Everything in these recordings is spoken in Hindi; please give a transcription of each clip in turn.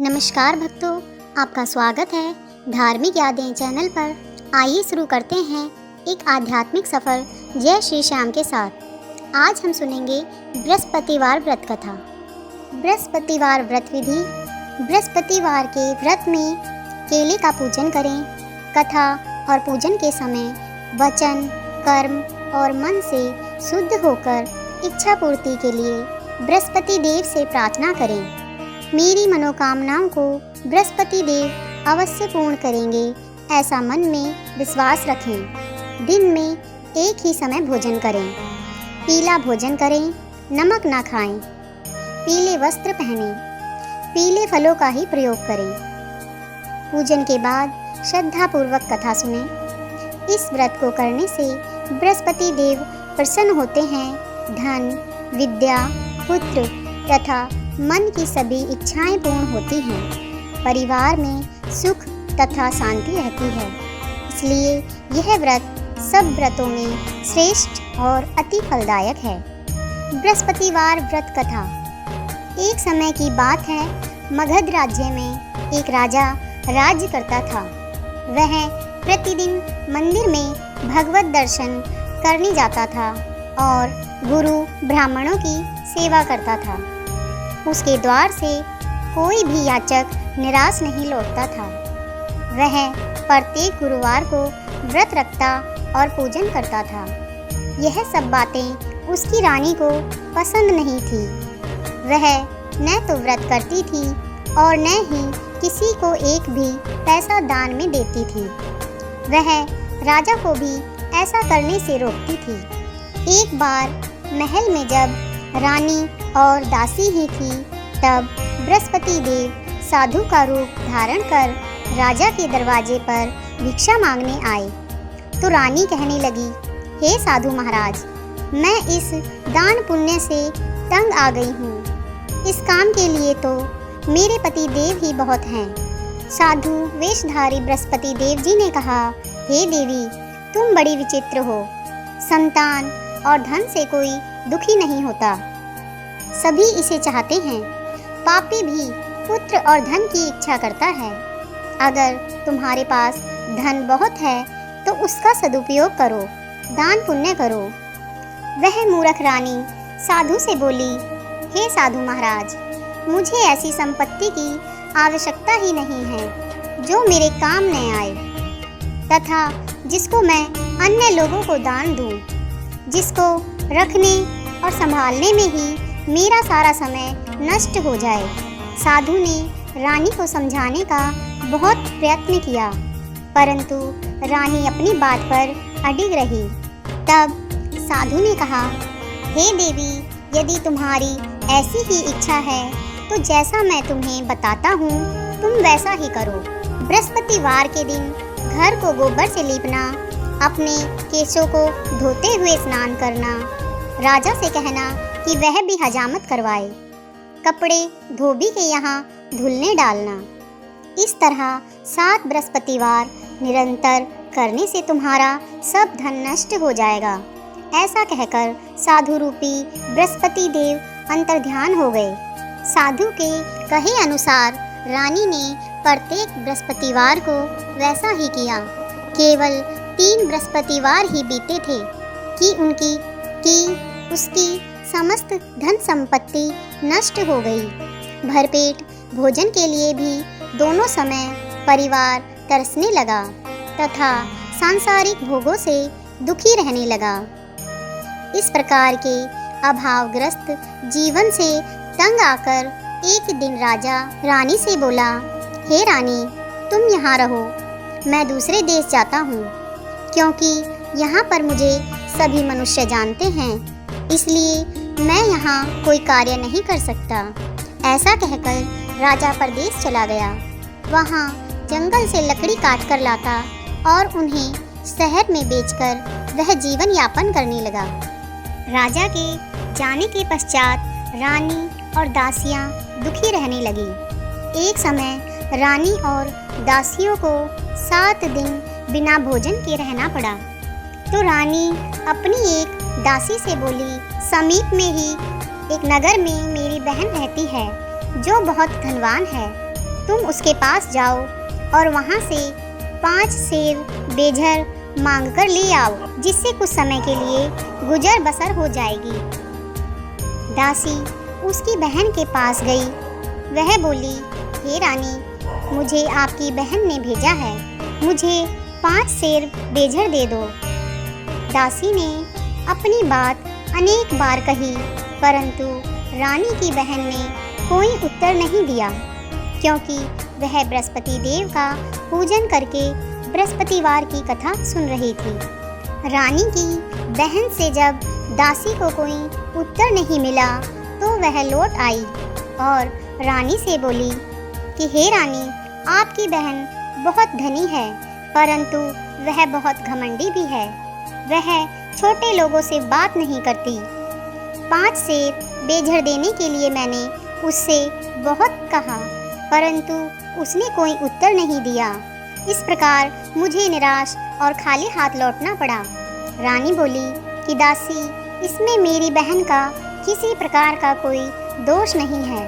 नमस्कार भक्तों, आपका स्वागत है धार्मिक यादें चैनल पर। आइए शुरू करते हैं एक आध्यात्मिक सफ़र जय श्री श्याम के साथ। आज हम सुनेंगे बृहस्पतिवार व्रत कथा। बृहस्पतिवार व्रत विधि। बृहस्पतिवार के व्रत में केले का पूजन करें। कथा और पूजन के समय वचन, कर्म और मन से शुद्ध होकर इच्छा पूर्ति के लिए बृहस्पति देव से प्रार्थना करें। मेरी मनोकामनाओं को बृहस्पति देव अवश्य पूर्ण करेंगे, ऐसा मन में विश्वास रखें। दिन में एक ही समय भोजन करें। पीला भोजन करें, नमक ना खाएं। पीले वस्त्र पहनें। पीले फलों का ही प्रयोग करें। पूजन के बाद श्रद्धापूर्वक कथा सुनें। इस व्रत को करने से बृहस्पति देव प्रसन्न होते हैं। धन, विद्या, पुत्र तथा मन की सभी इच्छाएं पूर्ण होती हैं। परिवार में सुख तथा शांति रहती है। इसलिए यह व्रत सब व्रतों में श्रेष्ठ और अति फलदायक है। बृहस्पतिवार व्रत कथा। एक समय की बात है, मगध राज्य में एक राजा राज्य करता था। वह प्रतिदिन मंदिर में भगवत दर्शन करने जाता था और गुरु ब्राह्मणों की सेवा करता था। उसके द्वार से कोई भी याचक निराश नहीं लौटता था। वह प्रत्येक गुरुवार को व्रत रखता और पूजन करता था। यह सब बातें उसकी रानी को पसंद नहीं थी। वह न तो व्रत करती थी और न ही किसी को एक भी पैसा दान में देती थी। वह राजा को भी ऐसा करने से रोकती थी। एक बार महल में जब रानी और दासी ही थी, तब बृहस्पति देव साधु का रूप धारण कर राजा के दरवाजे पर भिक्षा मांगने आए। तो रानी कहने लगी, हे साधु महाराज, मैं इस दान पुण्य से तंग आ गई हूँ। इस काम के लिए तो मेरे पति देव ही बहुत हैं। साधु वेशधारी बृहस्पति देव जी ने कहा, हे देवी, तुम बड़ी विचित्र हो। संतान और धन से कोई दुखी नहीं होता, सभी इसे चाहते हैं। पापी भी पुत्र और धन की इच्छा करता है। अगर तुम्हारे पास धन बहुत है तो उसका सदुपयोग करो, दान पुण्य करो। वह मूर्ख रानी साधु से बोली, हे साधु महाराज, मुझे ऐसी संपत्ति की आवश्यकता ही नहीं है जो मेरे काम न आए तथा जिसको मैं अन्य लोगों को दान दूं, जिसको रखने और संभालने में ही मेरा सारा समय नष्ट हो जाए। साधु ने रानी को समझाने का बहुत प्रयत्न किया, परंतु रानी अपनी बात पर अडिग रही। तब साधु ने कहा, हे देवी, यदि तुम्हारी ऐसी ही इच्छा है तो जैसा मैं तुम्हें बताता हूँ तुम वैसा ही करो। बृहस्पतिवार के दिन घर को गोबर से लीपना, अपने केशों को धोते हुए स्नान करना, राजा से कहना कि वह भी हजामत करवाए, कपड़े धोबी के यहाँ धुलने डालना। इस तरह 7 बृहस्पतिवार निरंतर करने से तुम्हारा सब धन नष्ट हो जाएगा। ऐसा कहकर साधु रूपी बृहस्पति देव अंतर्ध्यान हो गए। साधु के कहे अनुसार रानी ने प्रत्येक बृहस्पतिवार को वैसा ही किया। केवल 3 बृहस्पतिवार ही बीते थे कि उसकी समस्त धन संपत्ति नष्ट हो गई। भरपेट भोजन के लिए भी दोनों समय परिवार तरसने लगा तथा सांसारिक भोगों से दुखी रहने लगा। इस प्रकार के अभावग्रस्त जीवन से तंग आकर एक दिन राजा रानी से बोला, हे रानी, तुम यहाँ रहो, मैं दूसरे देश जाता हूँ, क्योंकि यहाँ पर मुझे सभी मनुष्य जानते हैं, इसलिए मैं यहाँ कोई कार्य नहीं कर सकता। ऐसा कहकर राजा परदेश चला गया। वहाँ जंगल से लकड़ी काट कर लाता और उन्हें शहर में बेचकर वह जीवन यापन करने लगा। राजा के जाने के पश्चात रानी और दासियाँ दुखी रहने लगी। एक समय रानी और दासियों को 7 दिन बिना भोजन के रहना पड़ा। तो रानी अपनी एक दासी से बोली, समीप में ही एक नगर में मेरी बहन रहती है जो बहुत धनवान है। तुम उसके पास जाओ और वहाँ से 5 सेर बेझर मांग कर ले आओ, जिससे कुछ समय के लिए गुजर बसर हो जाएगी। दासी उसकी बहन के पास गई। वह बोली, हे रानी, मुझे आपकी बहन ने भेजा है, मुझे 5 सेर बेझर दे दो। दासी ने अपनी बात अनेक बार कही, परंतु रानी की बहन ने कोई उत्तर नहीं दिया, क्योंकि वह बृहस्पति देव का पूजन करके बृहस्पतिवार की कथा सुन रही थी। रानी की बहन से जब दासी को कोई उत्तर नहीं मिला तो वह लौट आई और रानी से बोली कि हे रानी, आपकी बहन बहुत धनी है, परंतु वह बहुत घमंडी भी है। वह छोटे लोगों से बात नहीं करती। 5 सेर बेझर देने के लिए मैंने उससे बहुत कहा, परंतु उसने कोई उत्तर नहीं दिया। इस प्रकार मुझे निराश और खाली हाथ लौटना पड़ा। रानी बोली कि दासी, इसमें मेरी बहन का किसी प्रकार का कोई दोष नहीं है।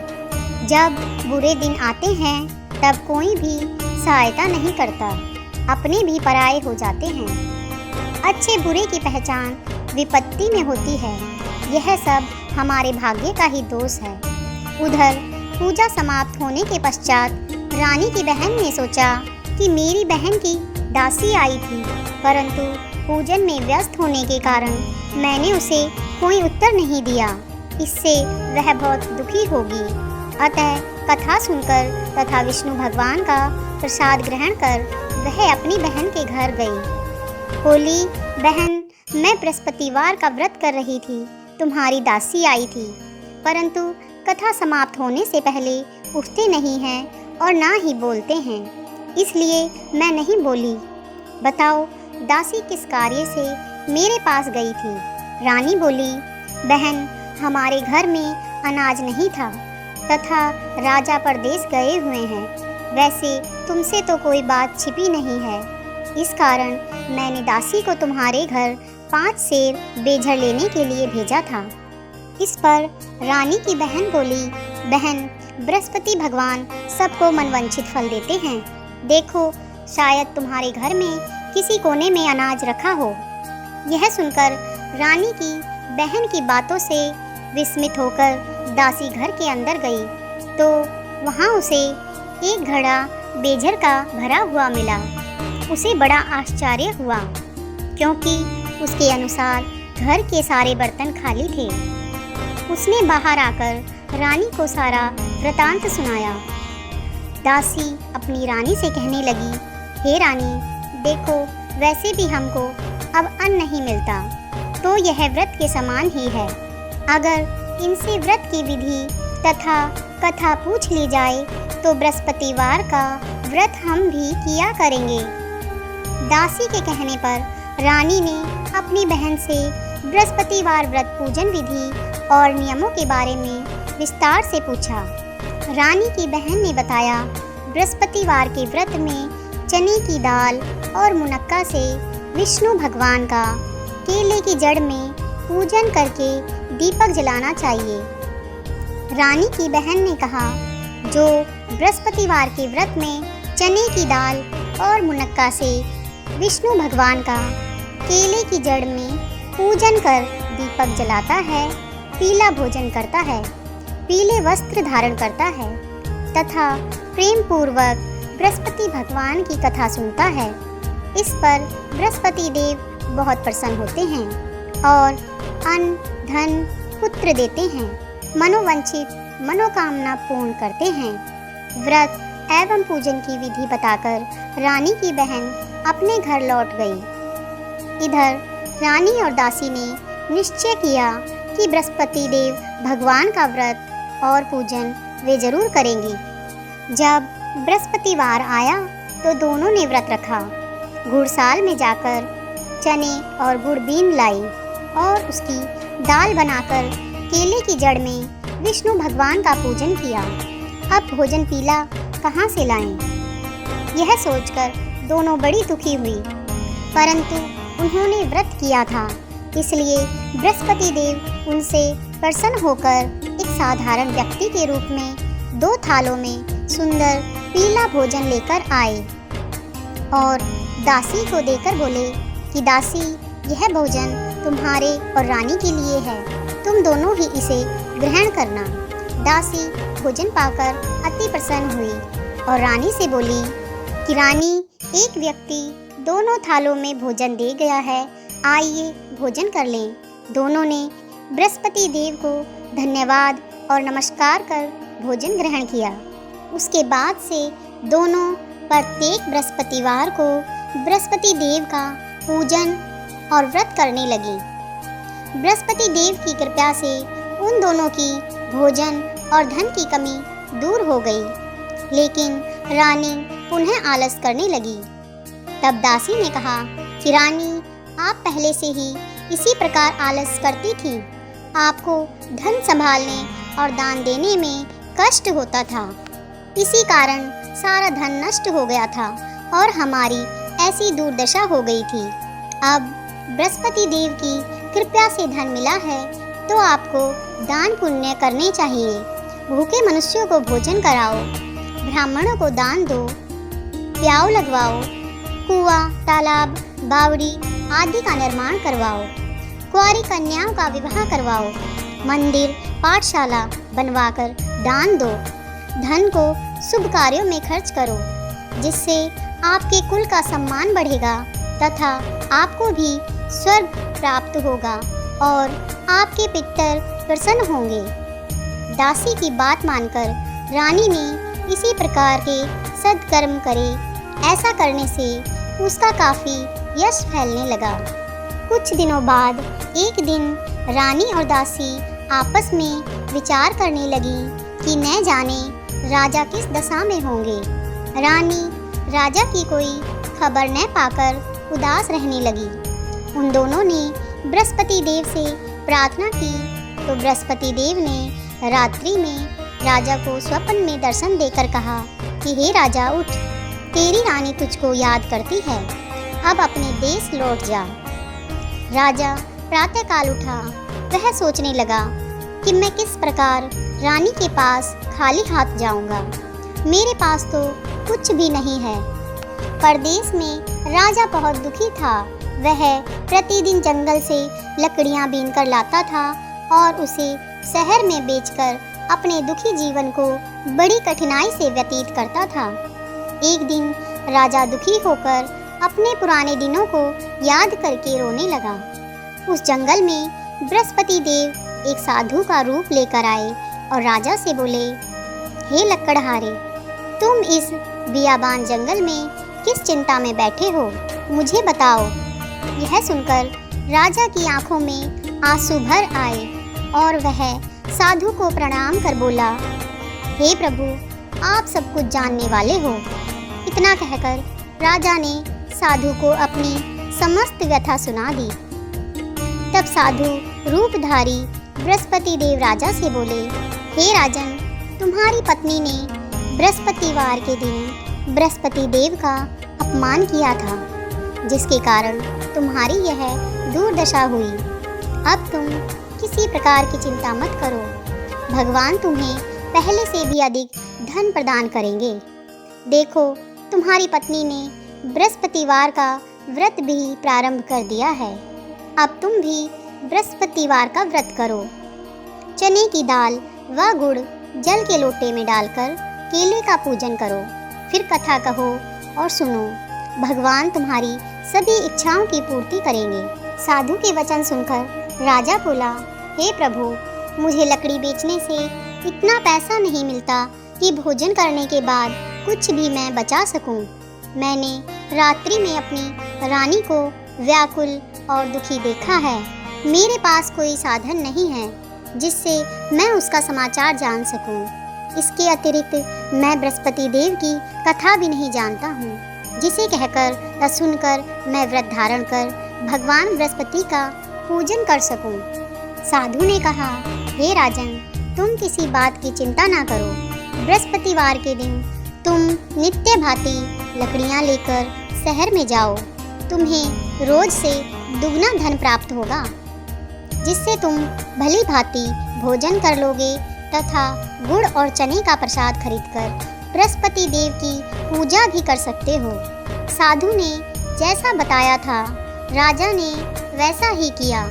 जब बुरे दिन आते हैं तब कोई भी सहायता नहीं करता, अपने भी पराये हो जाते हैं। अच्छे बुरे की पहचान विपत्ति में होती है। यह सब हमारे भाग्य का ही दोष है। उधर पूजा समाप्त होने के पश्चात रानी की बहन ने सोचा कि मेरी बहन की दासी आई थी, परंतु पूजन में व्यस्त होने के कारण मैंने उसे कोई उत्तर नहीं दिया। इससे वह बहुत दुखी होगी। अतः कथा सुनकर तथा विष्णु भगवान का प्रसाद ग्रहण कर वह अपनी बहन के घर गई। बोली, बहन, मैं बृहस्पतिवार का व्रत कर रही थी, तुम्हारी दासी आई थी, परंतु कथा समाप्त होने से पहले उठते नहीं हैं और ना ही बोलते हैं, इसलिए मैं नहीं बोली। बताओ, दासी किस कार्य से मेरे पास गई थी? रानी बोली, बहन, हमारे घर में अनाज नहीं था तथा राजा परदेश गए हुए हैं। वैसे तुमसे तो कोई बात छिपी नहीं है, इस कारण मैंने दासी को तुम्हारे घर 5 सेर बेझर लेने के लिए भेजा था। इस पर रानी की बहन बोली, बहन, बृहस्पति भगवान सबको मनवांछित फल देते हैं। देखो, शायद तुम्हारे घर में किसी कोने में अनाज रखा हो। यह सुनकर रानी की बहन की बातों से विस्मित होकर दासी घर के अंदर गई तो वहाँ उसे एक घड़ा बेझर का भरा हुआ मिला। उसे बड़ा आश्चर्य हुआ, क्योंकि उसके अनुसार घर के सारे बर्तन खाली थे। उसने बाहर आकर रानी को सारा वृतांत सुनाया। दासी अपनी रानी से कहने लगी, हे रानी, देखो, वैसे भी हमको अब अन्न नहीं मिलता, तो यह व्रत के समान ही है। अगर इनसे व्रत की विधि तथा कथा पूछ ली जाए तो बृहस्पतिवार का व्रत हम भी किया करेंगे। दासी के कहने पर रानी ने अपनी बहन से बृहस्पतिवार व्रत पूजन विधि और नियमों के बारे में विस्तार से पूछा। रानी की बहन ने बताया, बृहस्पतिवार के व्रत में चने की दाल और मुनक्का से विष्णु भगवान का केले की जड़ में पूजन करके दीपक जलाना चाहिए। रानी की बहन ने कहा, जो बृहस्पतिवार के व्रत में चने की दाल और मुनक्का से विष्णु भगवान का केले की जड़ में पूजन कर दीपक जलाता है, पीला भोजन करता है, पीले वस्त्र धारण करता है तथा प्रेम पूर्वक बृहस्पति भगवान की कथा सुनता है, इस पर बृहस्पति देव बहुत प्रसन्न होते हैं और अन्न, धन, पुत्र देते हैं, मनोवांछित मनोकामना पूर्ण करते हैं। व्रत एवं पूजन की विधि बताकर रानी की बहन अपने घर लौट गई। इधर रानी और दासी ने निश्चय किया कि बृहस्पति देव भगवान का व्रत और पूजन वे जरूर करेंगी। जब बृहस्पतिवार आया तो दोनों ने व्रत रखा। घुड़साल में जाकर चने और गुड़ बीन लाई और उसकी दाल बनाकर केले की जड़ में विष्णु भगवान का पूजन किया। अब भोजन पीला कहाँ से लाएं? यह सोचकर दोनों बड़ी दुखी हुई, परंतु उन्होंने व्रत किया था, इसलिए बृहस्पति देव उनसे प्रसन्न होकर एक साधारण व्यक्ति के रूप में 2 थालों में सुंदर पीला भोजन लेकर आए और दासी को देकर बोले कि दासी, यह भोजन तुम्हारे और रानी के लिए है, तुम दोनों ही इसे ग्रहण करना। दासी भोजन पाकर अति प्रसन्न हुई और रानी से बोली कि रानी, एक व्यक्ति दोनों थालों में भोजन दे गया है, आइए भोजन कर लें। दोनों ने बृहस्पति देव को धन्यवाद और नमस्कार कर भोजन ग्रहण किया। उसके बाद से दोनों प्रत्येक बृहस्पतिवार को बृहस्पति देव का पूजन और व्रत करने लगे। बृहस्पति देव की कृपा से उन दोनों की भोजन और धन की कमी दूर हो गई, लेकिन रानी पुनः आलस करने लगी। तब दासी ने कहा कि रानी, आप पहले से ही इसी प्रकार आलस करती थी। आपको धन संभालने और दान देने में कष्ट होता था, इसी कारण सारा धन नष्ट हो गया था और हमारी ऐसी दुर्दशा हो गई थी। अब बृहस्पति देव की कृपा से धन मिला है तो आपको दान पुण्य करने चाहिए। भूखे मनुष्यों को भोजन कराओ, ब्राह्मणों को दान दो, प्याऊ लगवाओ, कुआं, तालाब, बावड़ी आदि का निर्माण करवाओ, कुंवारी कन्याओं का विवाह करवाओ, मंदिर, पाठशाला बनवाकर दान दो, धन को शुभ कार्यों में खर्च करो, जिससे आपके कुल का सम्मान बढ़ेगा तथा आपको भी स्वर्ग प्राप्त होगा और आपके पितर प्रसन्न होंगे। दासी की बात मानकर रानी ने इसी प्रकार के सत्कर्म करे। ऐसा करने से उसका काफ़ी यश फैलने लगा। कुछ दिनों बाद एक दिन रानी और दासी आपस में विचार करने लगी कि न जाने राजा किस दशा में होंगे। रानी राजा की कोई खबर न पाकर उदास रहने लगी। उन दोनों ने बृहस्पति देव से प्रार्थना की तो बृहस्पति देव ने रात्रि में राजा को स्वप्न में दर्शन देकर कहा कि हे राजा, उठ, तेरी रानी तुझको याद करती है, अब अपने देश लौट जा। राजा प्रातःकाल उठा। वह सोचने लगा कि मैं किस प्रकार रानी के पास खाली हाथ जाऊंगा। मेरे पास तो कुछ भी नहीं है। परदेश में राजा बहुत दुखी था। वह प्रतिदिन जंगल से लकड़ियां बीनकर लाता था और उसे शहर में बेचकर अपने दुखी जीवन को बड़ी कठिनाई से व्यतीत करता था। एक दिन राजा दुखी होकर अपने पुराने दिनों को याद करके रोने लगा। उस जंगल में बृहस्पति देव एक साधु का रूप लेकर आए और राजा से बोले, हे लकड़हारे, तुम इस बियाबान जंगल में किस चिंता में बैठे हो, मुझे बताओ। यह सुनकर राजा की आंखों में आंसू भर आए और वह साधु को प्रणाम कर बोला, हे प्रभु, आप सब कुछ जानने वाले हो। इतना कहकर राजा ने साधु को अपनी समस्त व्यथा सुना दी। तब साधु रूपधारी बृहस्पति देव राजा से बोले, हे राजन, तुम्हारी पत्नी ने बृहस्पतिवार के दिन बृहस्पति देव का अपमान किया था, जिसके कारण तुम्हारी यह दुर्दशा हुई। अब तुम किसी प्रकार की चिंता मत करो, भगवान तुम्हें पहले से भी अधिक धन प्रदान करेंगे। देखो, तुम्हारी पत्नी ने बृहस्पतिवार का व्रत भी प्रारंभ कर दिया है। अब तुम भी बृहस्पतिवार का व्रत करो। चने की दाल व गुड़ जल के लोटे में डालकर केले का पूजन करो, फिर कथा कहो और सुनो। भगवान तुम्हारी सभी इच्छाओं की पूर्ति करेंगे। साधु के वचन सुनकर राजा बोला, हे प्रभु, मुझे लकड़ी बेचने से इतना पैसा नहीं मिलता कि भोजन करने के बाद कुछ भी मैं बचा सकूं। मैंने रात्रि में अपनी रानी को व्याकुल और दुखी देखा है। मेरे पास कोई साधन नहीं है जिससे मैं उसका समाचार जान सकूं। इसके अतिरिक्त मैं बृहस्पति देव की कथा भी नहीं जानता हूँ, जिसे कहकर या सुनकर मैं व्रत धारण कर भगवान बृहस्पति का पूजन कर सकूं। साधु ने कहा, हे राजन, तुम किसी बात की चिंता ना करो। बृहस्पतिवार के दिन तुम नित्य भांति लकड़ियाँ लेकर शहर में जाओ। तुम्हें रोज से दुगना धन प्राप्त होगा, जिससे तुम भली भांति भोजन कर लोगे तथा गुड़ और चने का प्रसाद खरीदकर बृहस्पति देव की पूजा भी कर सकते हो। साधु ने जैसा बताया था, राजा ने वैसा ही किया।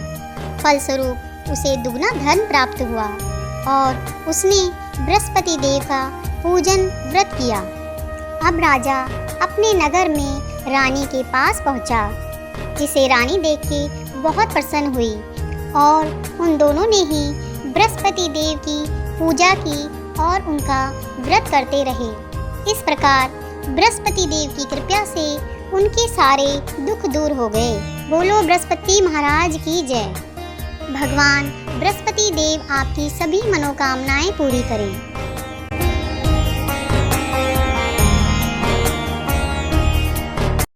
फलस्वरूप उसे दुगना धन प्राप्त हुआ और उसने बृहस्पति देव का पूजन व्रत किया। अब राजा अपने नगर में रानी के पास पहुंचा, जिसे रानी देख के बहुत प्रसन्न हुई और उन दोनों ने ही बृहस्पति देव की पूजा की और उनका व्रत करते रहे। इस प्रकार बृहस्पति देव की कृपा से उनके सारे दुख दूर हो गए। बोलो बृहस्पति महाराज की जय। भगवान बृहस्पति देव आपकी सभी मनोकामनाएं पूरी करें।